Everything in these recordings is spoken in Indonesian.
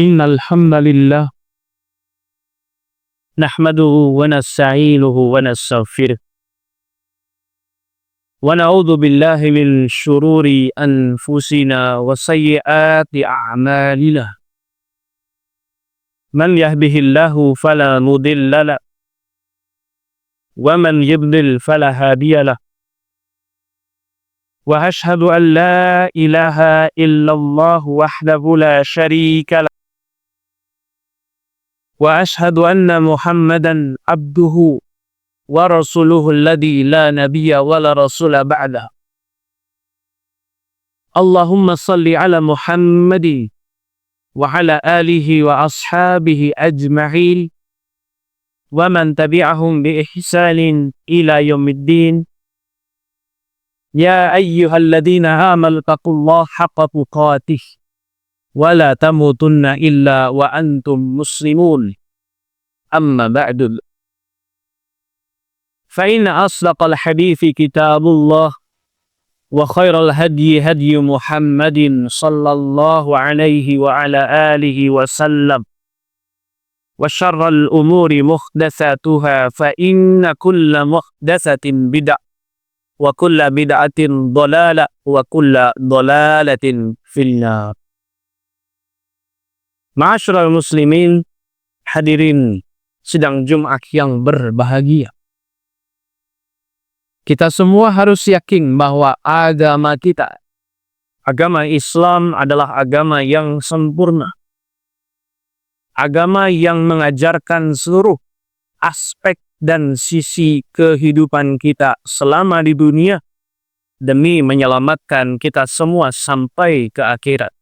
إن الحمد لله نحمده ونستعينه ونستغفره ونعوذ بالله من شرور أنفسنا وسيئات أعمالنا من يهده الله فلا مضل له ومن يضلل فلا هادي له وأشهد أن لا إله إلا الله وحده لا شريك له وأشهد أن محمدا عبده ورسوله الذي لا نبي ولا رسول بعده اللهم صل على محمد وعلى آله وأصحابه أجمعين ومن تبعهم بإحسان إلى يوم الدين يا أيها الذين آمنوا اتقوا الله حق تقاته ولا تموتن إلا وأنتم مسلمون أما بعد فإن أصدق الحديث كتاب الله وخير الهدي هدي محمد صلى الله عليه وعلى آله وسلم وشر الأمور محدثاتها فإن كل محدثة بدعة وكل بدعة ضلالة وكل ضلالة في النار. Ma'asyiral muslimin, hadirin sidang Jumat yang berbahagia. Kita semua harus yakin bahwa agama kita, agama Islam adalah agama yang sempurna. Agama yang mengajarkan seluruh aspek dan sisi kehidupan kita selama di dunia demi menyelamatkan kita semua sampai ke akhirat.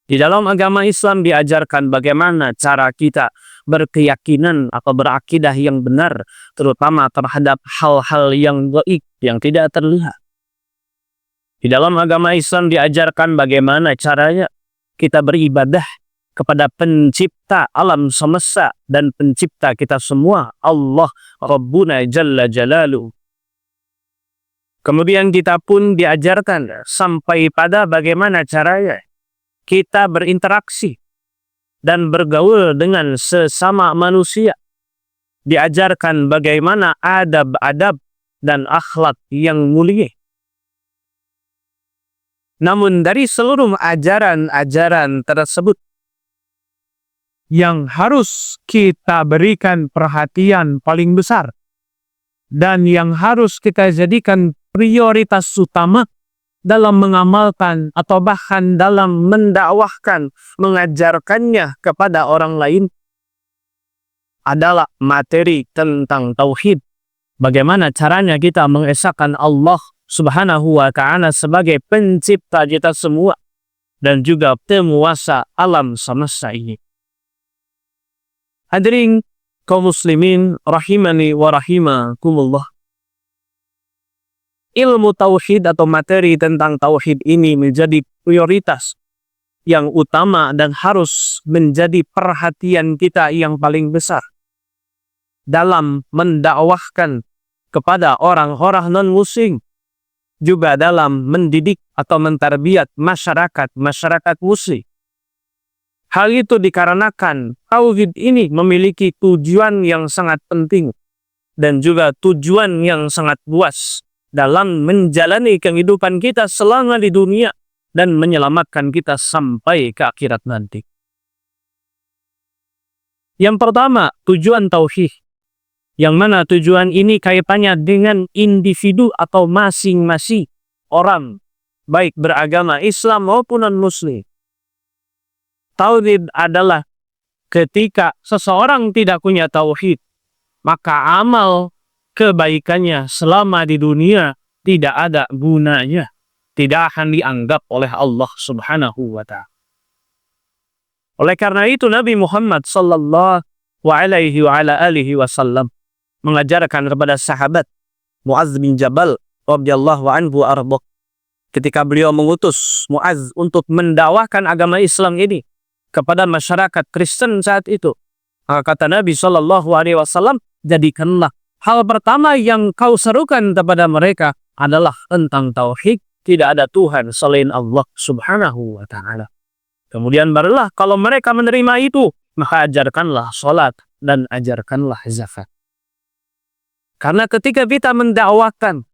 Di dalam agama Islam diajarkan bagaimana cara kita berkeyakinan atau berakidah yang benar, terutama terhadap hal-hal yang gaib, yang tidak terlihat. Di dalam agama Islam diajarkan bagaimana caranya kita beribadah kepada pencipta alam semesta dan pencipta kita semua, Allah Rabbuna Jalla Jalaluhu. Kemudian kita pun diajarkan sampai pada bagaimana caranya kita berinteraksi dan bergaul dengan sesama manusia. Diajarkan bagaimana adab-adab dan akhlak yang mulia. Namun dari seluruh ajaran-ajaran tersebut, yang harus kita berikan perhatian paling besar dan yang harus kita jadikan prioritas utama dalam mengamalkan atau bahkan dalam mendakwahkan, mengajarkannya kepada orang lain adalah materi tentang tauhid. Bagaimana caranya kita mengesahkan Allah Subhanahu wa ta'ala sebagai pencipta kita semua dan juga penguasa alam semesta ini. Hadirin kaum muslimin rahimani wa rahimakumullah. Ilmu tauhid atau materi tentang tauhid ini menjadi prioritas yang utama dan harus menjadi perhatian kita yang paling besar dalam mendakwahkan kepada orang-orang non-muslim, juga dalam mendidik atau mentarbiyat masyarakat muslim. Hal itu dikarenakan tauhid ini memiliki tujuan yang sangat penting dan juga tujuan yang sangat luas dalam menjalani kehidupan kita selama di dunia dan menyelamatkan kita sampai ke akhirat nanti. Yang pertama, tujuan tauhid. Yang mana tujuan ini kaitannya dengan individu atau masing-masing orang, baik beragama Islam maupun non-muslim. Tauhid adalah ketika seseorang tidak punya tauhid, maka amal kebaikannya selama di dunia tidak ada gunanya, tidak akan dianggap oleh Allah Subhanahu wa ta'ala. Oleh karena itu Nabi Muhammad sallallahu alaihi wa ala alihi wasallam mengajarkan kepada sahabat Mu'adz bin Jabal radhiyallahu anhu arba, ketika beliau mengutus Mu'adz untuk mendakwahkan agama Islam ini kepada masyarakat Kristen saat itu. Kata Nabi sallallahu alaihi wasallam, jadikanlah hal pertama yang kau serukan kepada mereka adalah tentang tauhid, tidak ada Tuhan selain Allah Subhanahu wa ta'ala. Kemudian barulah kalau mereka menerima itu, maka ajarkanlah sholat dan ajarkanlah zakat. Karena ketika kita mendakwakan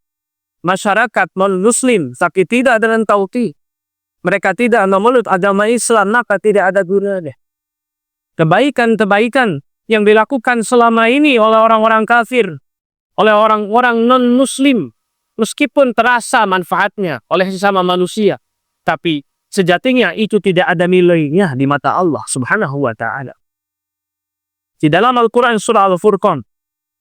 masyarakat non-muslim, tapi tidak dengan tauhid, mereka tidak memeluk agama Islam, maka tidak ada gunanya. Kebaikan-kebaikan yang dilakukan selama ini oleh orang-orang kafir, oleh orang-orang non-muslim, meskipun terasa manfaatnya oleh sesama manusia, tapi sejatinya itu tidak ada nilainya di mata Allah Subhanahu wa ta'ala. Di dalam Al-Quran surah Al-Furqan,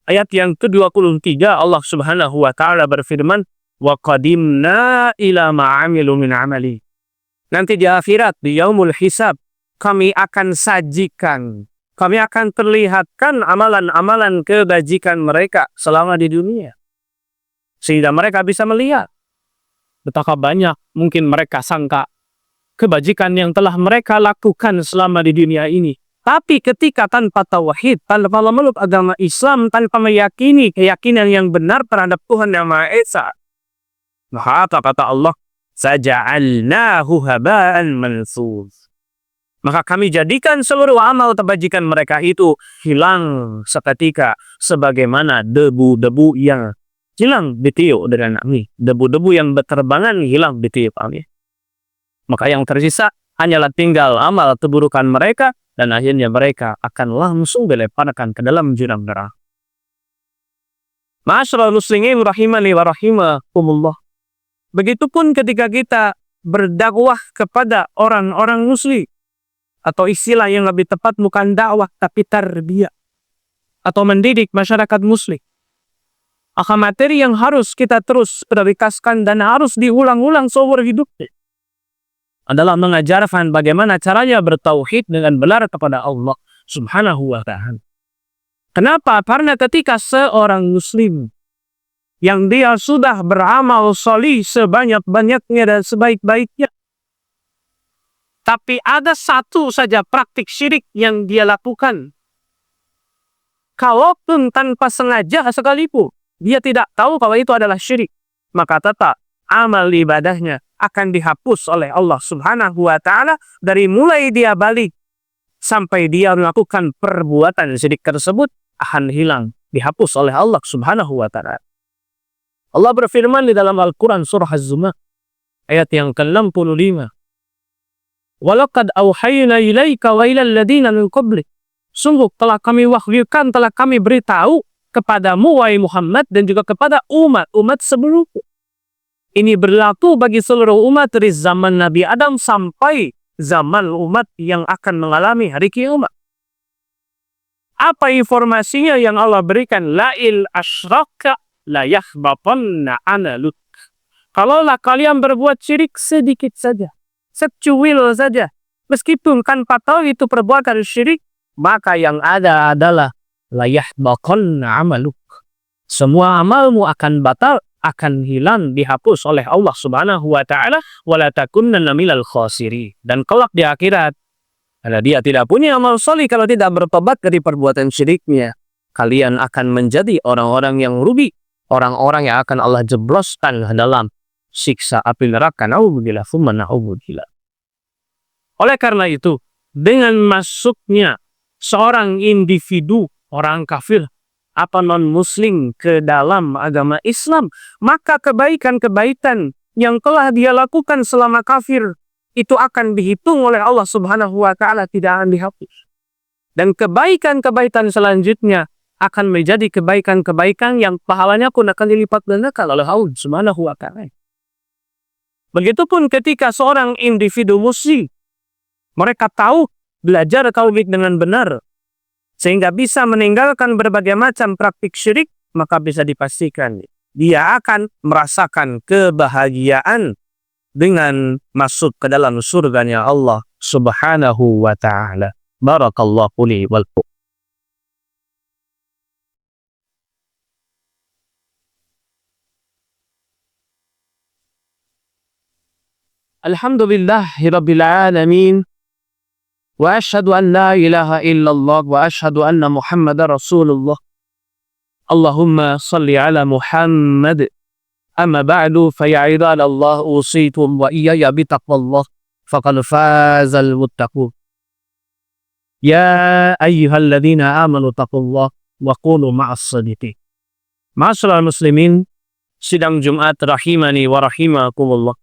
ayat yang ke-23, Allah Subhanahu wa ta'ala berfirman, wa qadimna ila ma'amilu min amali. Nanti di akhirat, di yaumul hisab, kami akan sajikan, kami akan perlihatkan amalan-amalan kebajikan mereka selama di dunia. Sehingga mereka bisa melihat betapa banyak mungkin mereka sangka kebajikan yang telah mereka lakukan selama di dunia ini. Tapi ketika tanpa tauhid, tanpa memeluk agama Islam, tanpa meyakini keyakinan yang benar terhadap Tuhan Yang Maha Esa, maka kata Allah, saja'alnahu haba'an mansur. Maka kami jadikan seluruh amal kebajikan mereka itu hilang seketika, sebagaimana debu-debu yang hilang ditiup dengan angin. Debu-debu yang berterbangan hilang ditiup angin. Maka yang tersisa hanyalah tinggal amal keburukan mereka, dan akhirnya mereka akan langsung dilemparkan ke dalam jurang neraka. Ma'asyiral muslimin rahimani wa rahimakumullah. Begitupun ketika kita berdakwah kepada orang-orang muslim, atau istilah yang lebih tepat bukan dakwah tapi tarbiyah, atau mendidik masyarakat muslim. Akan materi yang harus kita terus prioritaskan dan harus diulang-ulang seumur hidupnya adalah mengajarkan bagaimana caranya bertauhid dengan benar kepada Allah Subhanahu wa ta'ala. Kenapa? Karena ketika seorang muslim yang dia sudah beramal sholih sebanyak-banyaknya dan sebaik-baiknya, tapi ada satu saja praktik syirik yang dia lakukan, kalaupun tanpa sengaja sekalipun, dia tidak tahu kalau itu adalah syirik, maka tetap amal ibadahnya akan dihapus oleh Allah Subhanahu wa ta'ala dari mulai dia balik sampai dia melakukan perbuatan syirik tersebut akan hilang, dihapus oleh Allah Subhanahu wa ta'ala. Allah berfirman di dalam Al-Quran surah Az-Zumar ayat yang ke-65, walaqad awhayna ilaika wa ilal ladina min qablik. Sungguh telah kami wahyukan, telah kami beritahu kepadamu wahai Muhammad dan juga kepada umat sebelummu. Ini berlaku bagi seluruh umat dari zaman Nabi Adam sampai zaman umat yang akan mengalami hari kiamat. Apa informasinya yang Allah berikan? La'il asyraka la yahbatanna analuk. Kalaulah kalian berbuat syirik sedikit saja, secuil saja, meskipun tanpa tahu itu perbuatan syirik, maka yang ada adalah la yahbatanna amaluk. Semua amalmu akan batal, akan hilang, dihapus oleh Allah Subhanahu wa ta'ala, wala takunanna minal khasirin. Dan kelak di akhirat, karena dia tidak punya amal sholih, kalau tidak bertobat dari perbuatan syiriknya, kalian akan menjadi orang-orang yang rugi, orang-orang yang akan Allah jebloskan dalam siksa api neraka. Na'udzubillah, tsumma na'udzubillah. Oleh karena itu, dengan masuknya seorang individu, orang kafir atau non-muslim ke dalam agama Islam, maka kebaikan-kebaikan yang telah dia lakukan selama kafir itu akan dihitung oleh Allah Subhanahu wa ta'ala, tidak akan dihapus. Dan kebaikan-kebaikan selanjutnya akan menjadi kebaikan-kebaikan yang pahalanya pun akan dilipat gandakan oleh Allah Subhanahu wa ta'ala. Begitupun ketika seorang individu muslim, mereka tahu belajar tauhid dengan benar, sehingga bisa meninggalkan berbagai macam praktik syirik, maka bisa dipastikan dia akan merasakan kebahagiaan dengan masuk ke dalam surganya Allah Subhanahu wa ta'ala. Barakallahu li wal lakum. Alhamdulillahirabbil alamin. Wa asyhadu an la ilaha illallah wa asyhadu anna Muhammadar Rasulullah. Allahumma salli ala Muhammad. Amma ba'du fa ya ibadallah usitum wa iyaya bitaqwallah. faqad fazal muttaqun. Ya ayyuhalladzina amanu taqullah wa qulu ma'as shadiqin. Ma'asyiral muslimin, sidang Jumat rahimani wa rahimakumullah.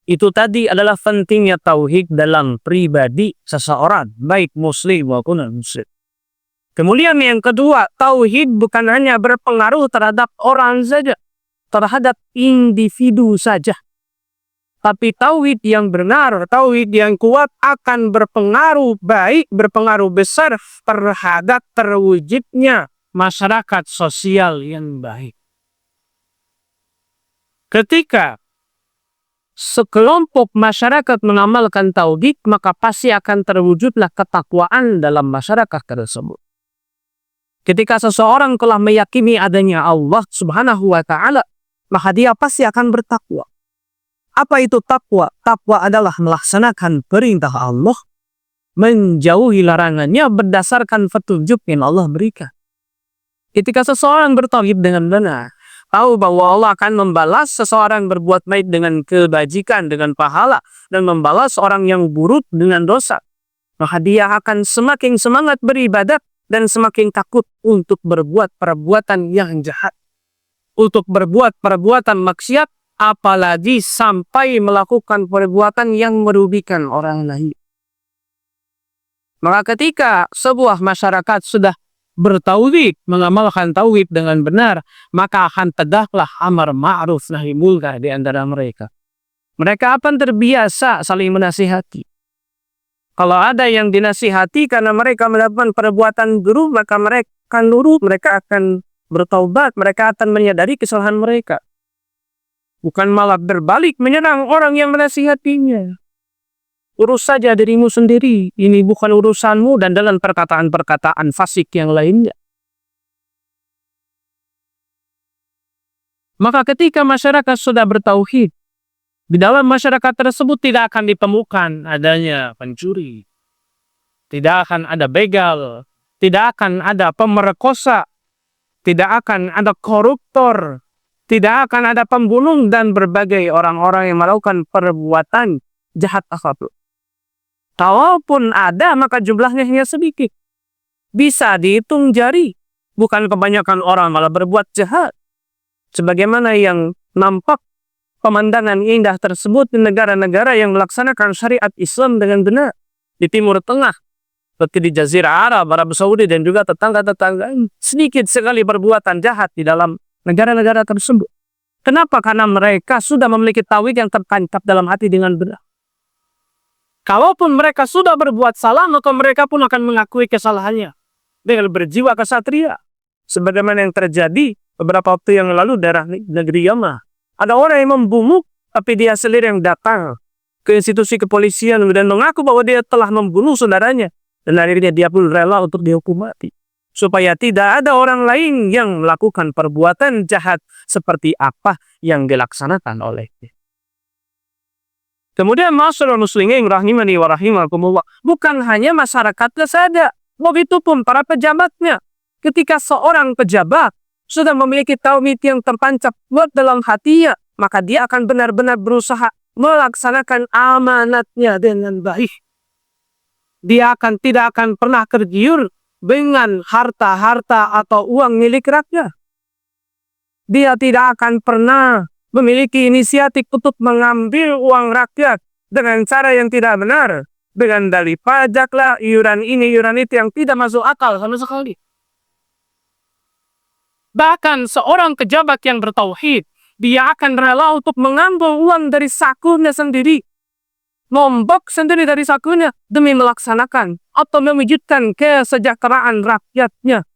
Itu tadi adalah pentingnya tauhid dalam pribadi seseorang, baik muslim maupun non-muslim. Kemudian yang kedua, tauhid bukan hanya berpengaruh terhadap orang saja, terhadap individu saja. Tapi tauhid yang benar, tauhid yang kuat akan berpengaruh baik, berpengaruh besar terhadap terwujudnya masyarakat sosial yang baik. Ketika sekelompok masyarakat mengamalkan tauhid, maka pasti akan terwujudlah ketakwaan dalam masyarakat tersebut. Ketika seseorang telah meyakini adanya Allah Subhanahu wa Ta'ala, maka dia pasti akan bertakwa. Apa itu takwa? Takwa adalah melaksanakan perintah Allah, menjauhi larangannya berdasarkan petunjuk yang Allah berikan. Ketika seseorang bertauhid dengan benar, tahu bahwa Allah akan membalas seseorang berbuat baik dengan kebajikan, dengan pahala, dan membalas orang yang buruk dengan dosa, maka dia akan semakin semangat beribadat dan semakin takut untuk berbuat perbuatan yang jahat, untuk berbuat perbuatan maksiat, apalagi sampai melakukan perbuatan yang merugikan orang lain. Maka ketika sebuah masyarakat sudah bertauhid, mengamalkan tauhid dengan benar, maka akan tegaklah amar ma'ruf nahi munkar di antara mereka. Mereka akan terbiasa saling menasihati. Kalau ada yang dinasihati karena mereka melakukan perbuatan buruk, maka mereka akan nurut, mereka akan bertaubat, mereka akan menyadari kesalahan mereka. Bukan malah berbalik menyerang orang yang menasihatinya. Urus saja dirimu sendiri, ini bukan urusanmu, dan dalam perkataan-perkataan fasik yang lainnya. Maka ketika masyarakat sudah bertauhid, di dalam masyarakat tersebut tidak akan ditemukan adanya pencuri, tidak akan ada begal, tidak akan ada pemerkosa, tidak akan ada koruptor, tidak akan ada pembunuh dan berbagai orang-orang yang melakukan perbuatan jahat apapun. Kalaupun ada, maka jumlahnya hanya sedikit. Bisa dihitung jari. Bukan kebanyakan orang malah berbuat jahat. Sebagaimana yang nampak pemandangan indah tersebut di negara-negara yang melaksanakan syariat Islam dengan benar. Di Timur Tengah, seperti di Jazirah Arab, Arab Saudi, dan juga tetangga-tetangga. Sedikit sekali perbuatan jahat di dalam negara-negara tersebut. Kenapa? Karena mereka sudah memiliki tauhid yang tertancap dalam hati dengan benar. Kalaupun mereka sudah berbuat salah, maka mereka pun akan mengakui kesalahannya dengan berjiwa kesatria. Sebagaimana yang terjadi beberapa waktu yang lalu daerah negeri Yaman. Ada orang yang membunuh, tapi dia sendiri yang datang ke institusi kepolisian dan mengaku bahwa dia telah membunuh saudaranya. Dan akhirnya dia pun rela untuk dihukum mati. Supaya tidak ada orang lain yang melakukan perbuatan jahat seperti apa yang dilaksanakan olehnya. Kemudian ma'asyiral muslimin rahimani wa rahimakumullah, bukan hanya masyarakatnya saja, begitu pun para pejabatnya. Ketika seorang pejabat sudah memiliki tauhid yang tertancap buat dalam hatinya, maka dia akan benar-benar berusaha melaksanakan amanatnya dengan baik. Dia tidak akan pernah tergiur dengan harta-harta atau uang milik rakyat. Dia tidak akan pernah memiliki inisiatif untuk mengambil uang rakyat dengan cara yang tidak benar, dengan dalih pajak lah, iuran ini, iuran itu yang tidak masuk akal sama sekali. Bahkan seorang pejabat yang bertauhid, dia akan rela untuk mengambil uang dari sakunya sendiri, nombok sendiri dari sakunya demi melaksanakan atau mewujudkan kesejahteraan rakyatnya.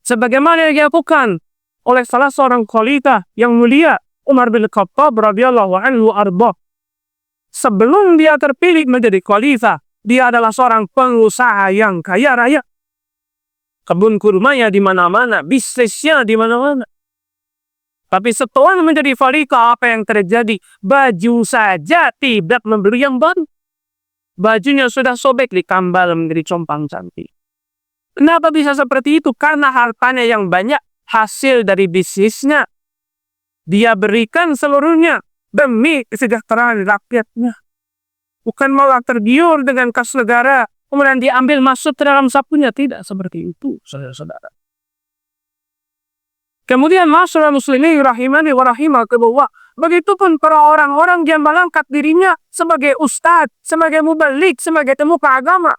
Sebagaimana yang dilakukan oleh salah seorang khalifah yang mulia, Umar bin Khattab radhiyallahu anhu arba. Sebelum dia terpilih menjadi khalifah, dia adalah seorang pengusaha yang kaya raya. Kebun kurmanya di mana-mana, bisnisnya di mana-mana. Tapi setelah menjadi khalifah, apa yang terjadi? Baju saja tidak membeli yang baru. Bajunya sudah sobek, ditambal menjadi compang cantik. Kenapa bisa seperti itu? Karena hartanya yang banyak, hasil dari bisnisnya dia berikan seluruhnya demi kesejahteraan rakyatnya. Bukan malah tergiur dengan kas negara, kemudian diambil masuk ke dalam sakunya. Tidak seperti itu, saudara-saudara. Kemudian masyarakat muslimin rahimani wa rahimakumullah. Begitupun para orang-orang yang mengangkat dirinya sebagai ustadz, sebagai mubalik, sebagai pemuka agama.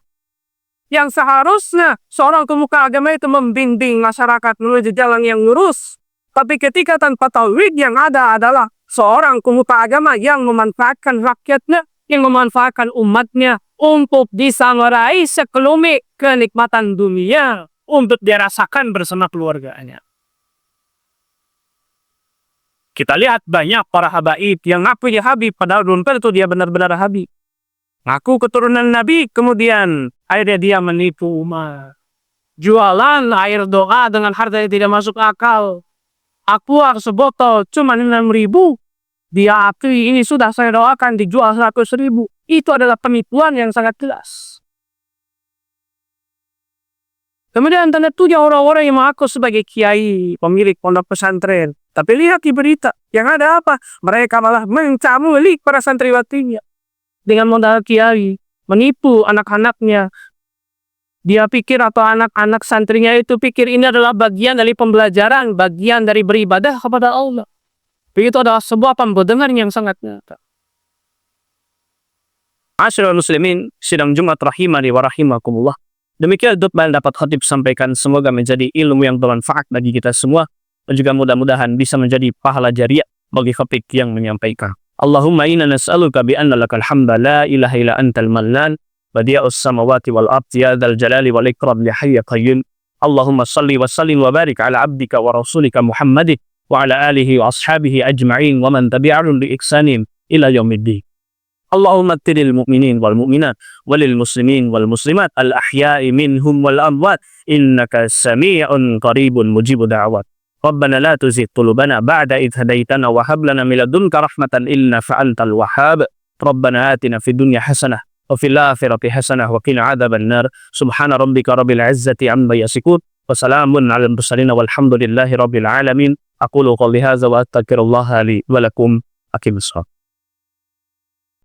Yang seharusnya seorang pemuka agama itu membimbing masyarakat menuju jalan yang lurus. Tapi ketika tanpa tauhid, yang ada adalah seorang pemuka agama yang memanfaatkan rakyatnya, yang memanfaatkan umatnya untuk bisa meraih sekelumit kenikmatan dunia untuk dirasakan bersama keluarganya. Kita lihat banyak para habaib yang ngaku dia habib, padahal belum tentu dia benar-benar habib. Ngaku keturunan Nabi, kemudian akhirnya dia menipu umat. Jualan air doa dengan harga yang tidak masuk akal. Aqua sebotol cuma 6.000. Dia akui ini sudah saya doakan dijual 100.000. Itu adalah penipuan yang sangat jelas. Kemudian tentunya orang-orang yang mengaku sebagai kiai, pemilik pondok pesantren. Tapi lihat di berita, yang ada apa? Mereka malah mencamulik para santriwatinya. Dengan modal kiai, menipu anak-anaknya. Dia pikir atau anak-anak santrinya itu pikir ini adalah bagian dari pembelajaran, bagian dari beribadah kepada Allah. Tapi itu adalah sebuah pembodohan yang sangat nyata. Masyarakat muslimin, sidang Jumat rahimani wa rahimakumullah. Demikian yang dapat khatib sampaikan, semoga menjadi ilmu yang bermanfaat bagi kita semua. Dan juga mudah-mudahan bisa menjadi pahala jariah bagi khatib yang menyampaikan. Allahumma inna nas'aluka bi anna lakal hamda la ilaha illa antal mannan badi'us samawati wal ardi ya dzal jalali wal ikram ya hayy qayyum. Allahumma shalli wa sallim wa barik ala abdika wa rasulika Muhammadin wa ala alihi wa ashabihi ajma'in wa man tabi'ahum bi ihsanin ila yaumiddin. Allahumma attiril mu'minin wal mu'minat walil muslimin wal muslimat al ahya'i minhum wal amwat innaka sami'un qaribun mujibud da'wat. Rabbana la tuzigh qulubana ba'da idh hadaitana wa hab lana min ladunka rahmatan innaka antal wahhab. Rabbana atina fid dunya hasanah wa fil akhirati hasanah wa qina adzaban nar. Subhana rabbika rabbil izzati amma yasifun wa salamun 'alal mursalin walhamdulillahi rabbil alamin. Aqulu qawli hadza wa astaghfirullaha li wa lakum. Aqimus shalah.